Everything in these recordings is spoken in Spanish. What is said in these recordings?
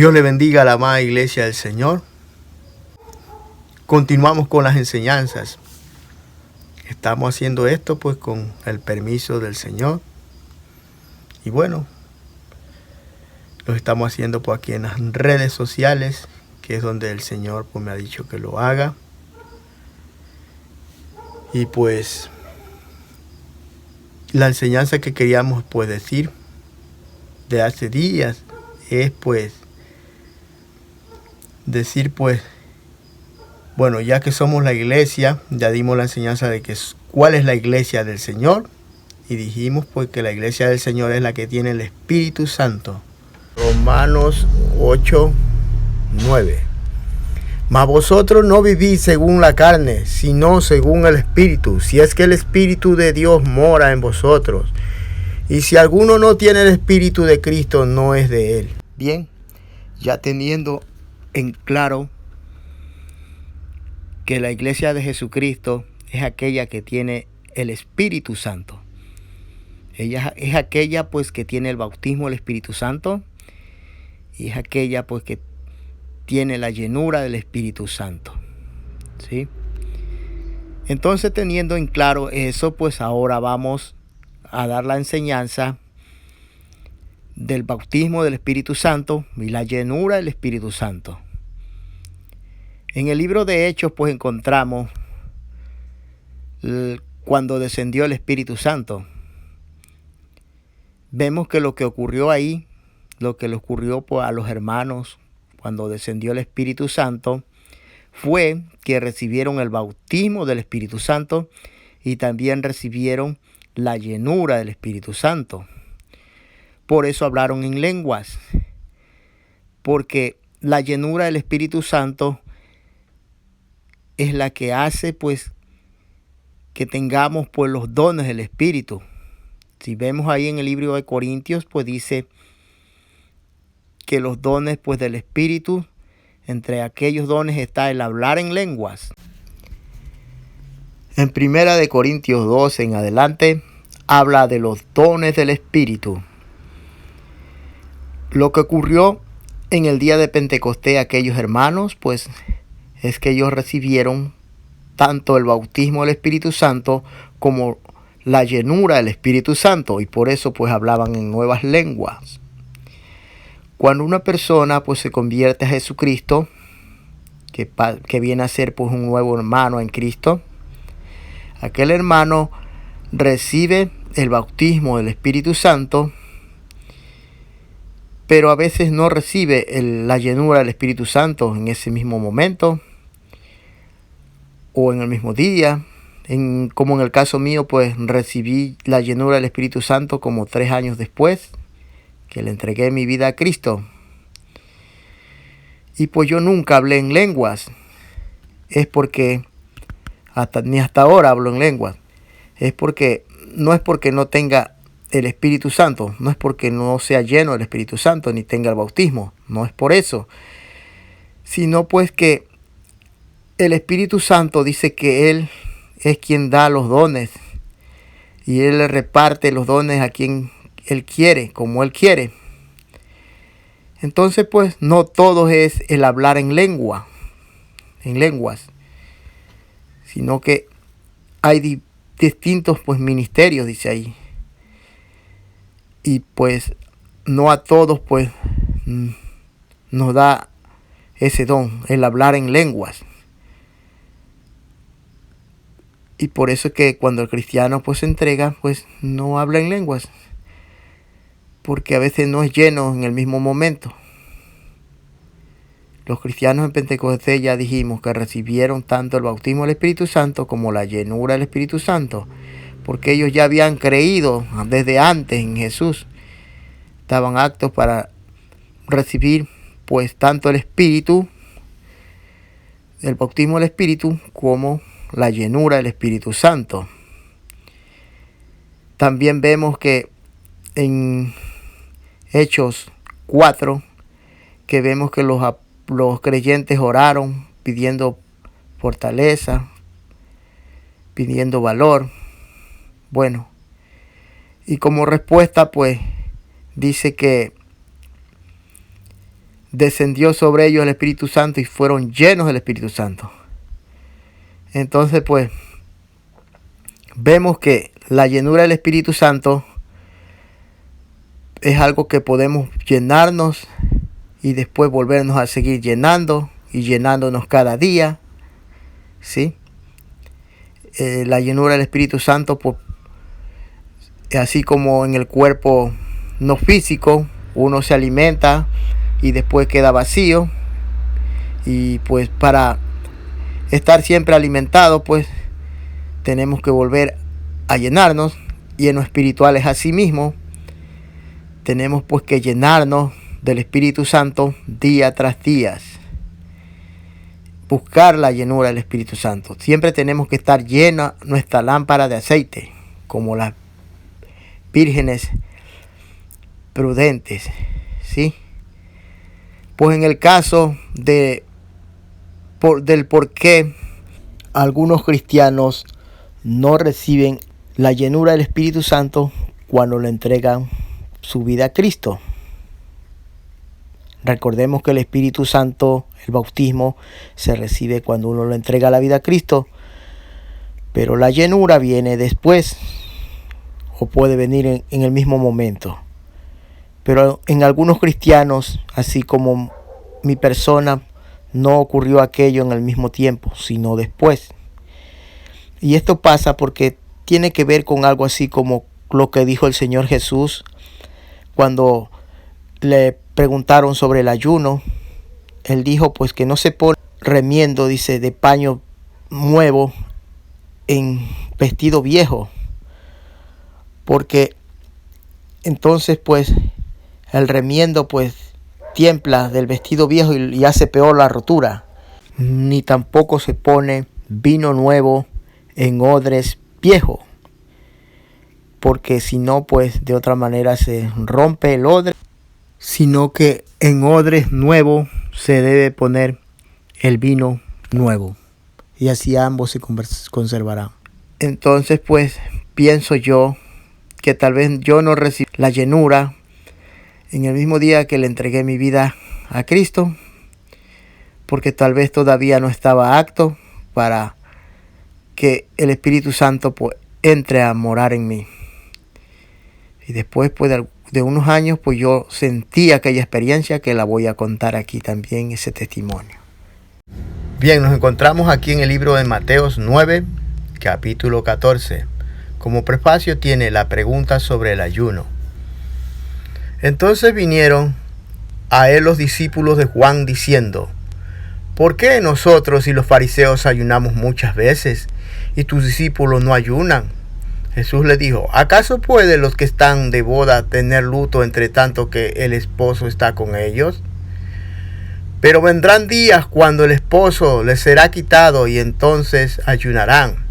Dios le bendiga a la amada iglesia del Señor. Continuamos con las enseñanzas. Estamos haciendo esto pues con el permiso del Señor. Y bueno, lo estamos haciendo pues aquí en las redes sociales, que es donde el Señor pues me ha dicho que lo haga. Y pues la enseñanza que queríamos pues decir de hace días es pues decir pues, bueno, ya que somos la iglesia, ya dimos la enseñanza de que cuál es la iglesia del Señor, y dijimos pues que la iglesia del Señor es la que tiene el Espíritu Santo. Romanos 8:9. Mas vosotros no vivís según la carne, sino según el Espíritu, si es que el Espíritu de Dios mora en vosotros. Y si alguno no tiene el Espíritu de Cristo, no es de él. Bien, ya teniendo en claro que la iglesia de Jesucristo es aquella que tiene el Espíritu Santo. Ella es aquella pues que tiene el bautismo del Espíritu Santo, y es aquella pues que tiene la llenura del Espíritu Santo. ¿Sí? Entonces, teniendo en claro eso, pues ahora vamos a dar la enseñanza del bautismo del Espíritu Santo y la llenura del Espíritu Santo. En el libro de Hechos pues encontramos cuando descendió el Espíritu Santo. Vemos que lo que ocurrió ahí, lo que le ocurrió pues a los hermanos cuando descendió el Espíritu Santo, fue que recibieron el bautismo del Espíritu Santo y también recibieron la llenura del Espíritu Santo. Por eso hablaron en lenguas, porque la llenura del Espíritu Santo es la que hace pues que tengamos pues los dones del Espíritu. Si vemos ahí en el libro de Corintios, pues dice que los dones pues del Espíritu, entre aquellos dones está el hablar en lenguas. En 1 Corintios 2 en adelante habla de los dones del Espíritu. Lo que ocurrió en el día de Pentecostés a aquellos hermanos, pues es que ellos recibieron tanto el bautismo del Espíritu Santo como la llenura del Espíritu Santo, y por eso pues hablaban en nuevas lenguas. Cuando una persona pues se convierte a Jesucristo, que viene a ser pues un nuevo hermano en Cristo, aquel hermano recibe el bautismo del Espíritu Santo, pero a veces no recibe la llenura del Espíritu Santo en ese mismo momento o en el mismo día. Como en el caso mío, pues recibí la llenura del Espíritu Santo como 3 años después que le entregué mi vida a Cristo. Y pues yo nunca hablé en lenguas. Es porque ni hasta ahora hablo en lenguas. No es porque no tenga el Espíritu Santo, no es porque no sea lleno del Espíritu Santo ni tenga el bautismo, no es por eso, sino pues que el Espíritu Santo dice que Él es quien da los dones y Él le reparte los dones a quien Él quiere, como Él quiere. Entonces pues no todo es el hablar en lenguas, sino que hay distintos pues ministerios, dice ahí. Y pues no a todos pues nos da ese don, el hablar en lenguas. Y por eso es que cuando el cristiano pues se entrega, pues no habla en lenguas, porque a veces no es lleno en el mismo momento. Los cristianos en Pentecostés ya dijimos que recibieron tanto el bautismo del Espíritu Santo como la llenura del Espíritu Santo, porque ellos ya habían creído desde antes en Jesús. Estaban aptos para recibir pues tanto el Espíritu, el bautismo del Espíritu, como la llenura del Espíritu Santo. También vemos que en Hechos 4, que vemos que los creyentes oraron pidiendo fortaleza, pidiendo valor. Bueno, y como respuesta pues dice que descendió sobre ellos el Espíritu Santo y fueron llenos del Espíritu Santo. Entonces, pues, vemos que la llenura del Espíritu Santo es algo que podemos llenarnos y después volvernos a seguir llenando y llenándonos cada día, ¿sí? La llenura del Espíritu Santo, pues, así como en el cuerpo no físico, uno se alimenta y después queda vacío, y pues para estar siempre alimentados, pues tenemos que volver a llenarnos. Y en lo espiritual es así mismo, tenemos pues que llenarnos del Espíritu Santo día tras día, buscar la llenura del Espíritu Santo. Siempre tenemos que estar llena nuestra lámpara de aceite, como las vírgenes prudentes, ¿sí? Pues en el caso del por qué algunos cristianos no reciben la llenura del Espíritu Santo cuando le entregan su vida a Cristo. Recordemos que el Espíritu Santo, el bautismo, se recibe cuando uno le entrega la vida a Cristo, pero la llenura viene después o puede venir en el mismo momento. Pero en algunos cristianos, así como mi persona, no ocurrió aquello en el mismo tiempo, sino después. Y esto pasa porque tiene que ver con algo así como lo que dijo el Señor Jesús cuando le preguntaron sobre el ayuno. Él dijo pues que no se pone remiendo, dice, de paño nuevo en vestido viejo, porque entonces pues el remiendo pues tiembla del vestido viejo y hace peor la rotura. Ni tampoco se pone vino nuevo en odres viejos, porque si no pues de otra manera se rompe el odre, sino que en odres nuevos se debe poner el vino nuevo, y así ambos se conservarán. Entonces pues pienso yo que tal vez yo no recibí la llenura en el mismo día que le entregué mi vida a Cristo, porque tal vez todavía no estaba apto para que el Espíritu Santo pues entre a morar en mí. Y después pues de unos años pues yo sentí aquella experiencia que la voy a contar aquí también, ese testimonio. Bien, nos encontramos aquí en el libro de Mateos 9, capítulo 14. Como prefacio tiene la pregunta sobre el ayuno. Entonces vinieron a él los discípulos de Juan diciendo: ¿por qué nosotros y los fariseos ayunamos muchas veces y tus discípulos no ayunan? Jesús le dijo: ¿acaso pueden los que están de boda tener luto entre tanto que el esposo está con ellos? Pero vendrán días cuando el esposo les será quitado y entonces ayunarán.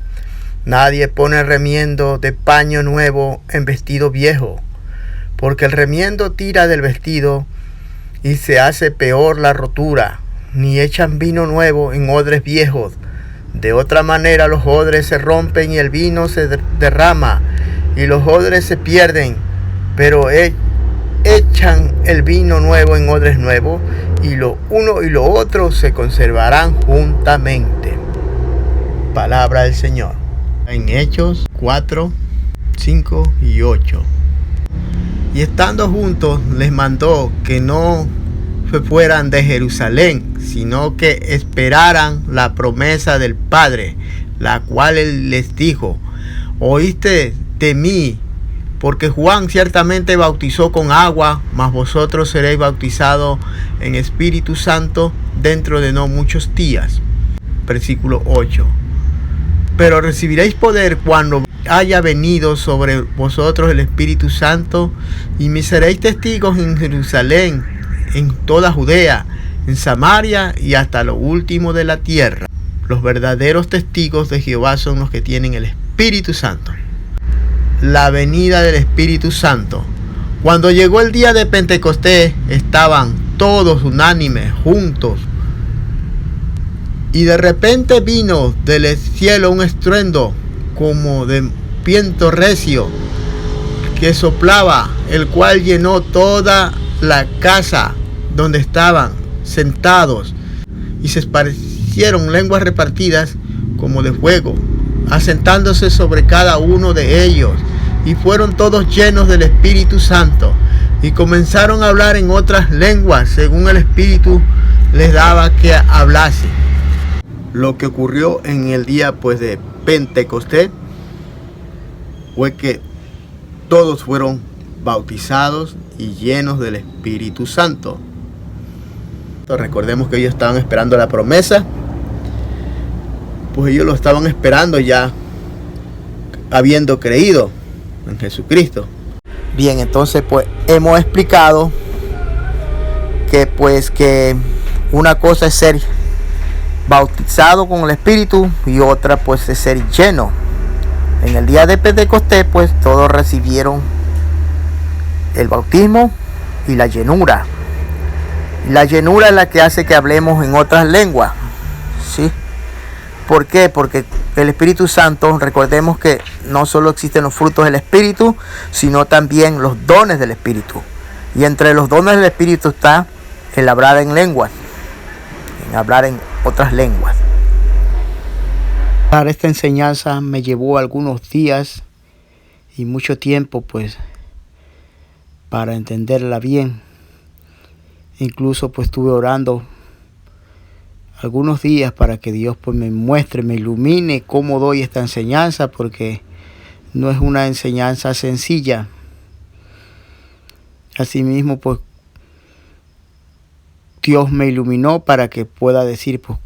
Nadie pone remiendo de paño nuevo en vestido viejo, porque el remiendo tira del vestido y se hace peor la rotura. Ni echan vino nuevo en odres viejos. De otra manera los odres se rompen y el vino se derrama y los odres se pierden. Pero echan el vino nuevo en odres nuevos, y lo uno y lo otro se conservarán juntamente. Palabra del Señor. En Hechos 4, 5 y 8. Y estando juntos les mandó que no se fueran de Jerusalén, sino que esperaran la promesa del Padre, la cual él les dijo: oíste de mí, porque Juan ciertamente bautizó con agua, mas vosotros seréis bautizados en Espíritu Santo dentro de no muchos días. Versículo 8. Pero recibiréis poder cuando haya venido sobre vosotros el Espíritu Santo, y me seréis testigos en Jerusalén, en toda Judea, en Samaria y hasta lo último de la tierra. Los verdaderos testigos de Jehová son los que tienen el Espíritu Santo. La venida del Espíritu Santo. Cuando llegó el día de Pentecostés, estaban todos unánimes, juntos. Y de repente vino del cielo un estruendo como de viento recio que soplaba, el cual llenó toda la casa donde estaban sentados, y se esparcieron lenguas repartidas como de fuego, asentándose sobre cada uno de ellos, y fueron todos llenos del Espíritu Santo, y comenzaron a hablar en otras lenguas, según el Espíritu les daba que hablasen. Lo que ocurrió en el día pues de Pentecostés fue que todos fueron bautizados y llenos del Espíritu Santo. Entonces, recordemos que ellos estaban esperando la promesa, pues ellos lo estaban esperando ya habiendo creído en Jesucristo. Bien, entonces pues hemos explicado que una cosa es ser bautizado con el Espíritu y otra pues es ser lleno. En el día de Pentecostés pues todos recibieron el bautismo y la llenura. La llenura es la que hace que hablemos en otras lenguas, ¿sí? ¿Por qué? Porque el Espíritu Santo, recordemos que no solo existen los frutos del Espíritu, sino también los dones del Espíritu. Y entre los dones del Espíritu está el hablar en lenguas, en hablar en otras lenguas. Para esta enseñanza me llevó algunos días y mucho tiempo pues para entenderla bien. Incluso pues estuve orando algunos días para que Dios pues me muestre, me ilumine cómo doy esta enseñanza, porque no es una enseñanza sencilla. Asimismo pues Dios me iluminó para que pueda decir pues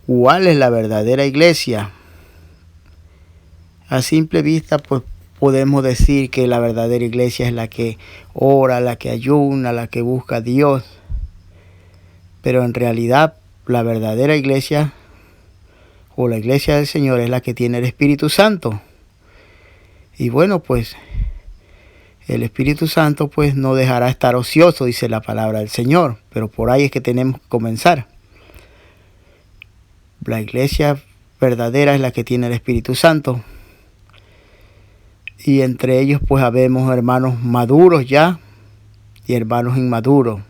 cuál es la verdadera iglesia. A simple vista pues podemos decir que la verdadera iglesia es la que ora, la que ayuna, la que busca a Dios. Pero en realidad la verdadera iglesia o la iglesia del Señor es la que tiene el Espíritu Santo. Y bueno, pues el Espíritu Santo pues no dejará estar ocioso, dice la palabra del Señor. Pero por ahí es que tenemos que comenzar. La iglesia verdadera es la que tiene el Espíritu Santo. Y entre ellos pues habemos hermanos maduros ya y hermanos inmaduros.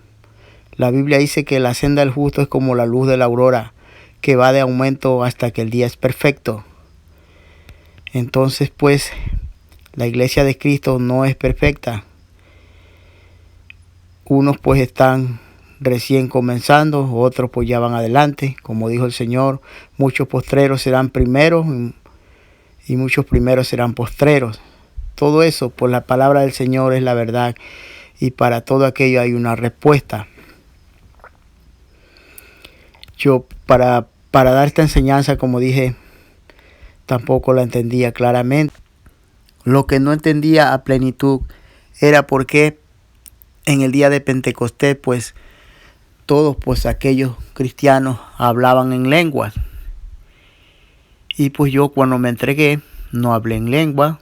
La Biblia dice que la senda del justo es como la luz de la aurora, que va de aumento hasta que el día es perfecto. Entonces, pues, la iglesia de Cristo no es perfecta. Unos pues están recién comenzando, otros pues ya van adelante. Como dijo el Señor, muchos postreros serán primeros y muchos primeros serán postreros. Todo eso, por la palabra del Señor, es la verdad. Y para todo aquello hay una respuesta. Yo para dar esta enseñanza, como dije, tampoco la entendía claramente. Lo que no entendía a plenitud era por qué en el día de Pentecostés, pues todos pues aquellos cristianos hablaban en lenguas. Y pues yo cuando me entregué no hablé en lengua,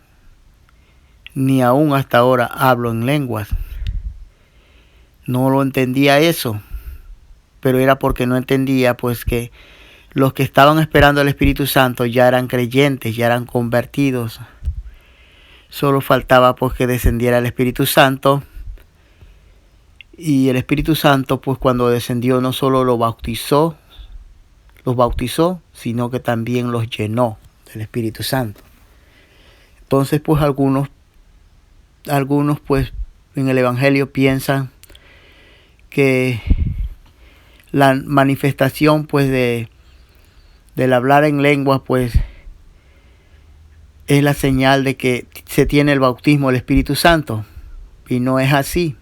ni aún hasta ahora hablo en lenguas. No lo entendía eso. Pero era porque no entendía pues que los que estaban esperando al Espíritu Santo ya eran creyentes, ya eran convertidos. Solo faltaba pues que descendiera el Espíritu Santo. Y el Espíritu Santo pues cuando descendió no solo los bautizó, sino que también los llenó del Espíritu Santo. Entonces pues algunos pues en el Evangelio piensan que la manifestación pues del hablar en lenguas pues es la señal de que se tiene el bautismo del Espíritu Santo, y no es así.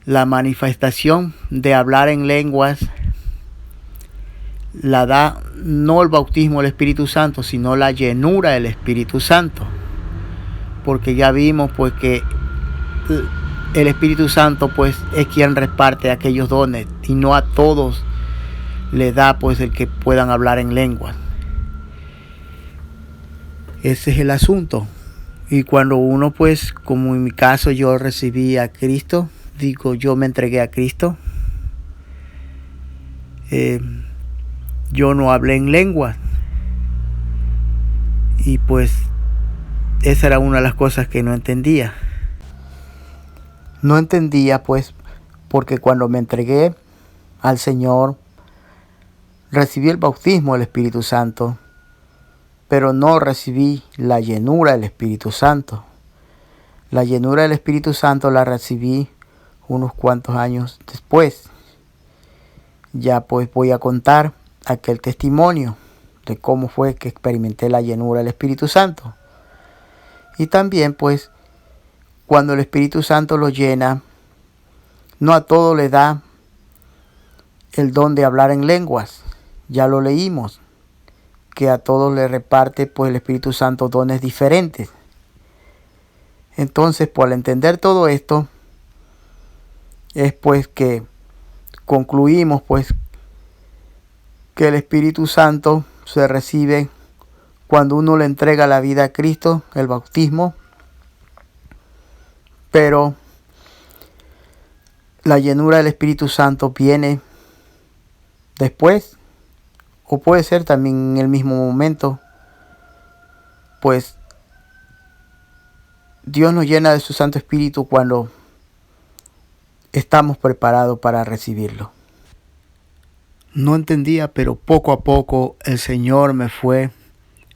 La manifestación de hablar en lenguas la da no el bautismo del Espíritu Santo, sino la llenura del Espíritu Santo, porque ya vimos pues que el Espíritu Santo pues es quien reparte aquellos dones, y no a todos le da pues el que puedan hablar en lenguas. Ese es el asunto. Y cuando uno pues, como en mi caso yo recibí a Cristo, yo me entregué a Cristo, yo no hablé en lenguas. Y pues esa era una de las cosas que no entendía. No entendía pues porque cuando me entregué al Señor, recibí el bautismo del Espíritu Santo, pero no recibí la llenura del Espíritu Santo. La llenura del Espíritu Santo la recibí unos cuantos años después. Ya pues voy a contar aquel testimonio de cómo fue que experimenté la llenura del Espíritu Santo. Y también pues cuando el Espíritu Santo lo llena, no a todo le da el don de hablar en lenguas. Ya lo leímos, que a todos le reparte pues el Espíritu Santo dones diferentes. Entonces, pues al entender todo esto, es pues que concluimos pues que el Espíritu Santo se recibe cuando uno le entrega la vida a Cristo, el bautismo, pero la llenura del Espíritu Santo viene después, o puede ser también en el mismo momento, pues Dios nos llena de su Santo Espíritu cuando estamos preparados para recibirlo. No entendía, pero poco a poco el Señor me fue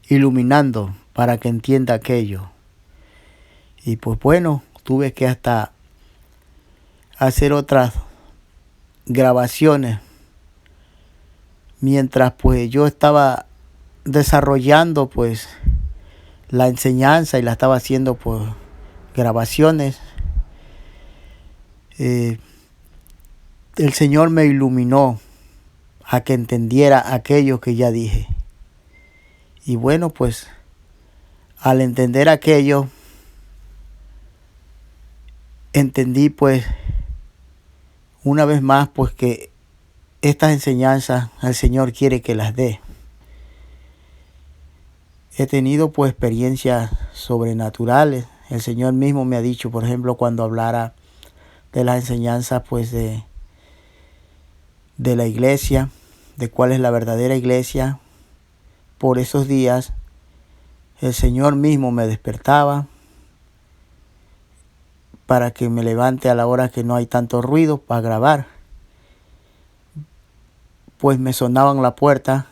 iluminando para que entienda aquello. Y pues bueno, tuve que hasta hacer otras grabaciones mientras pues yo estaba desarrollando pues la enseñanza y la estaba haciendo pues grabaciones. El Señor me iluminó a que entendiera aquello que ya dije. Y bueno, pues al entender aquello, entendí pues una vez más pues que estas enseñanzas el Señor quiere que las dé. He tenido pues experiencias sobrenaturales. El Señor mismo me ha dicho, por ejemplo, cuando hablara de las enseñanzas pues de la iglesia, de cuál es la verdadera iglesia. Por esos días el Señor mismo me despertaba para que me levante a la hora que no hay tanto ruido para grabar. Pues me sonaban la puerta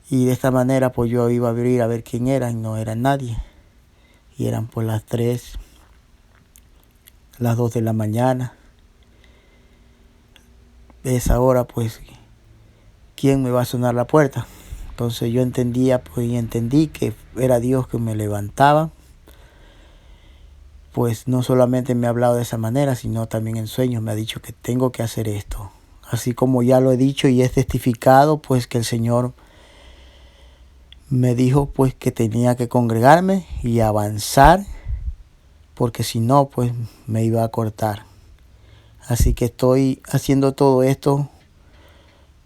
y de esta manera pues yo iba a abrir a ver quién era y no era nadie. Y eran pues las 3, las 2 de la mañana. De esa hora pues, ¿quién me va a sonar la puerta? Entonces yo entendía pues y entendí que era Dios que me levantaba. Pues no solamente me ha hablado de esa manera, sino también en sueños me ha dicho que tengo que hacer esto. Así como ya lo he dicho y he testificado, pues que el Señor me dijo pues que tenía que congregarme y avanzar, porque si no, pues me iba a cortar. Así que estoy haciendo todo esto,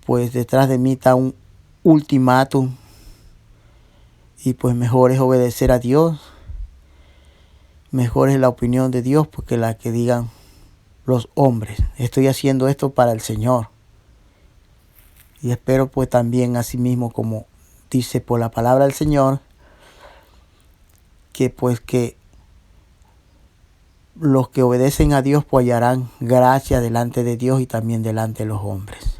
pues detrás de mí está un ultimátum y pues mejor es obedecer a Dios. Mejor es la opinión de Dios porque la que digan los hombres. Estoy haciendo esto para el Señor. Y espero pues también así mismo como dice por la palabra del Señor, que pues que los que obedecen a Dios pues hallarán gracia delante de Dios y también delante de los hombres.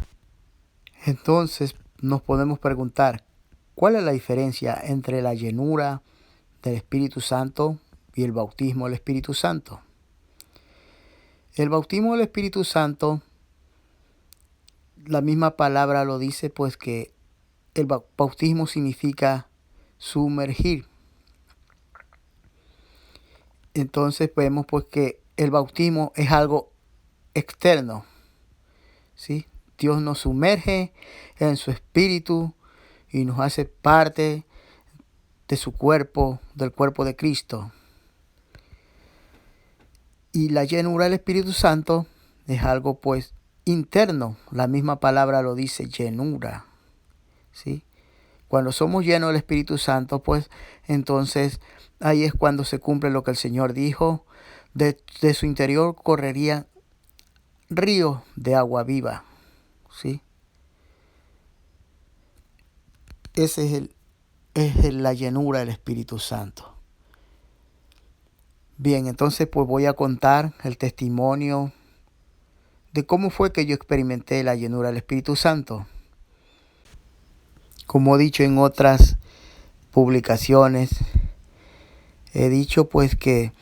Entonces nos podemos preguntar, ¿cuál es la diferencia entre la llenura del Espíritu Santo y el bautismo del Espíritu Santo? El bautismo del Espíritu Santo, la misma palabra lo dice, pues que el bautismo significa sumergir. Entonces vemos pues que el bautismo es algo externo, ¿sí? Dios nos sumerge en su espíritu y nos hace parte de su cuerpo, del cuerpo de Cristo. Y la llenura del Espíritu Santo es algo pues interno. La misma palabra lo dice, llenura, ¿sí? Cuando somos llenos del Espíritu Santo, pues entonces ahí es cuando se cumple lo que el Señor dijo. De su interior correría ríos de agua viva, ¿sí? Ese es la llenura del Espíritu Santo. Bien, entonces pues voy a contar el testimonio de cómo fue que yo experimenté la llenura del Espíritu Santo. Como he dicho en otras publicaciones, he dicho pues que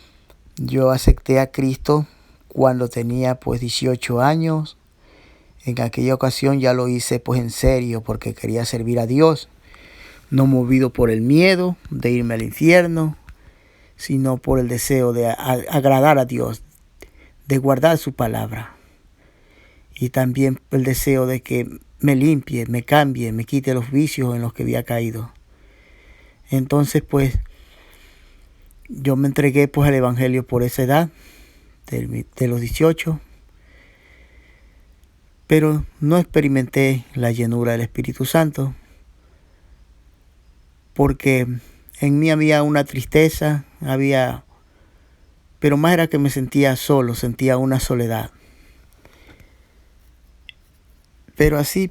yo acepté a Cristo cuando tenía pues 18 años. En aquella ocasión ya lo hice pues en serio porque quería servir a Dios, no movido por el miedo de irme al infierno, sino por el deseo de agradar a Dios, de guardar su palabra. Y también el deseo de que me limpie, me cambie, me quite los vicios en los que había caído. Entonces pues yo me entregué pues al Evangelio por esa edad, de los 18. Pero no experimenté la llenura del Espíritu Santo porque en mí había una tristeza, pero más era que me sentía solo, sentía una soledad. Pero así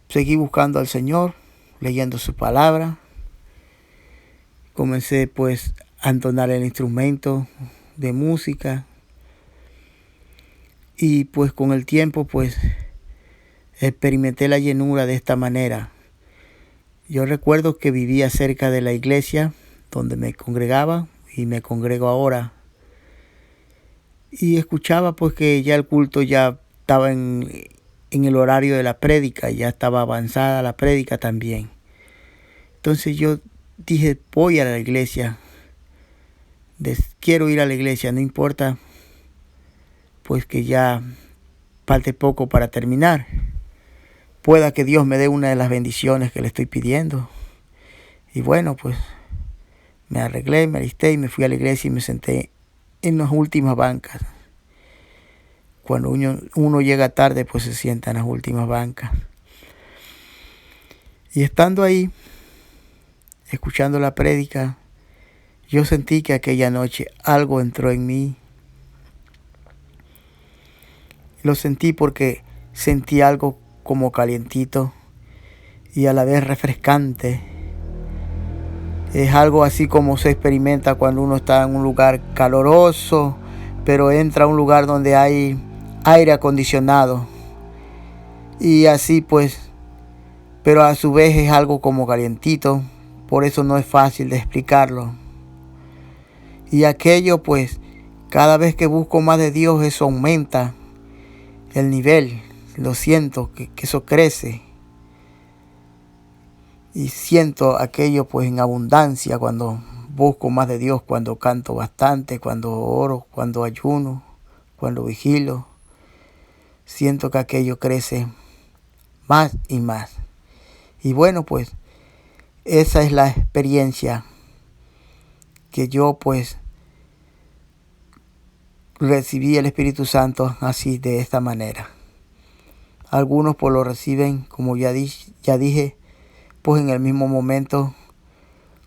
seguí buscando al Señor, leyendo su palabra. Comencé pues a entonar el instrumento de música y pues con el tiempo pues experimenté la llenura de esta manera. Yo recuerdo que vivía cerca de la iglesia donde me congregaba y me congrego ahora. Y escuchaba pues que ya el culto ya estaba en el horario de la prédica, ya estaba avanzada la prédica también. Entonces yo dije, voy a la iglesia, quiero ir a la iglesia, no importa pues que ya falte poco para terminar. Pueda que Dios me dé una de las bendiciones que le estoy pidiendo. Y bueno, pues me arreglé, me alisté y me fui a la iglesia y me senté en las últimas bancas. Cuando uno llega tarde, pues se sienta en las últimas bancas. Y estando ahí, escuchando la prédica, yo sentí que aquella noche algo entró en mí. Lo sentí porque sentí algo como calientito y a la vez refrescante. Es algo así como se experimenta cuando uno está en un lugar caloroso, pero entra a un lugar donde hay aire acondicionado. Y así pues, pero a su vez es algo como calientito, por eso no es fácil de explicarlo. Y aquello pues, cada vez que busco más de Dios, eso aumenta el nivel. Lo siento, que eso crece. Y siento aquello pues en abundancia cuando busco más de Dios, cuando canto bastante, cuando oro, cuando ayuno, cuando vigilo. Siento que aquello crece más y más. Y bueno, pues esa es la experiencia que yo pues recibí el Espíritu Santo así, de esta manera. Algunos pues lo reciben, como ya dije, pues en el mismo momento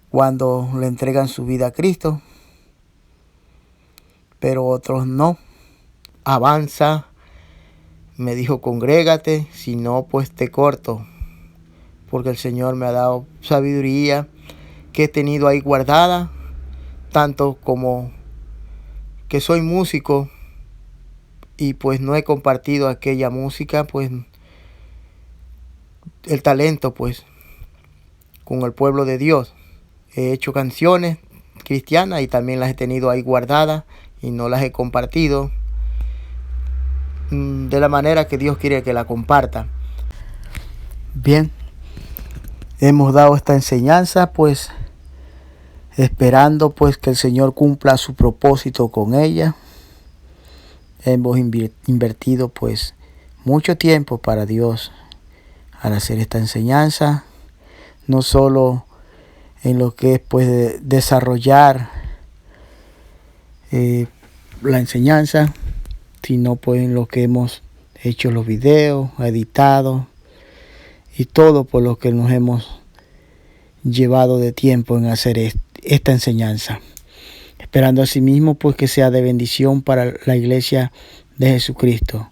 cuando le entregan su vida a Cristo. Pero otros no. Avanza, me dijo, congrégate, si no pues te corto. Porque el Señor me ha dado sabiduría que he tenido ahí guardada, tanto como que soy músico y pues no he compartido aquella música, pues el talento pues con el pueblo de Dios. He hecho canciones cristianas y también las he tenido ahí guardadas y no las he compartido de la manera que Dios quiere que la comparta. Bien, hemos dado esta enseñanza pues esperando pues que el Señor cumpla su propósito con ella. Hemos invertido pues mucho tiempo para Dios al hacer esta enseñanza, no solo en lo que es pues desarrollar la enseñanza, sino pues en lo que hemos hecho los videos, editado y todo por lo que nos hemos llevado de tiempo en hacer esta enseñanza. Esperando asimismo pues que sea de bendición para la iglesia de Jesucristo.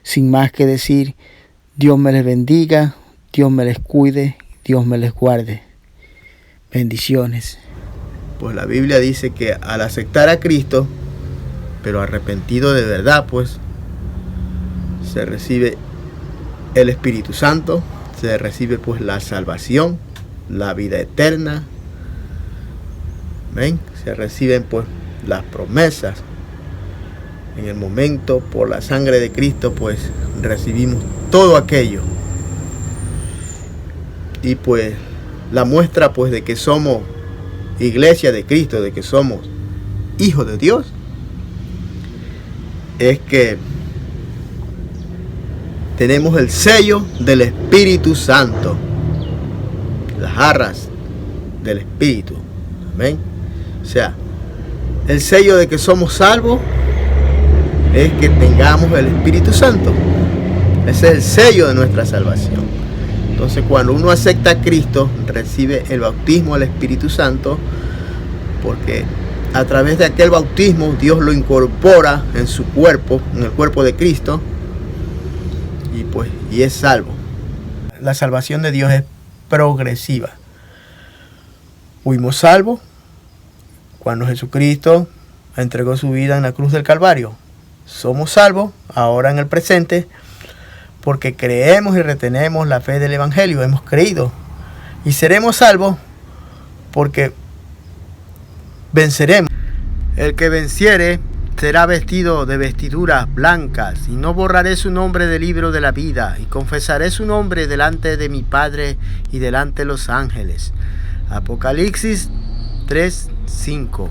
Sin más que decir, Dios me les bendiga, Dios me les cuide, Dios me les guarde. Bendiciones. Pues la Biblia dice que al aceptar a Cristo, pero arrepentido de verdad, pues se recibe el Espíritu Santo, se recibe pues la salvación, la vida eterna. Amén. Se reciben pues las promesas. En el momento, por la sangre de Cristo, pues recibimos todo aquello. Y pues la muestra pues de que somos iglesia de Cristo, de que somos hijos de Dios, es que tenemos el sello del Espíritu Santo, las arras del Espíritu. Amén. O sea, el sello de que somos salvos es que tengamos el Espíritu Santo. Ese es el sello de nuestra salvación. Entonces, cuando uno acepta a Cristo, recibe el bautismo del Espíritu Santo, porque a través de aquel bautismo Dios lo incorpora en su cuerpo, en el cuerpo de Cristo, y es salvo. La salvación de Dios es progresiva. Fuimos salvos cuando Jesucristo entregó su vida en la cruz del Calvario. Somos salvos ahora en el presente porque creemos y retenemos la fe del Evangelio. Hemos creído y seremos salvos porque venceremos. El que venciere será vestido de vestiduras blancas, y no borraré su nombre del libro de la vida, y confesaré su nombre delante de mi Padre y delante de los ángeles. Apocalipsis 3:5.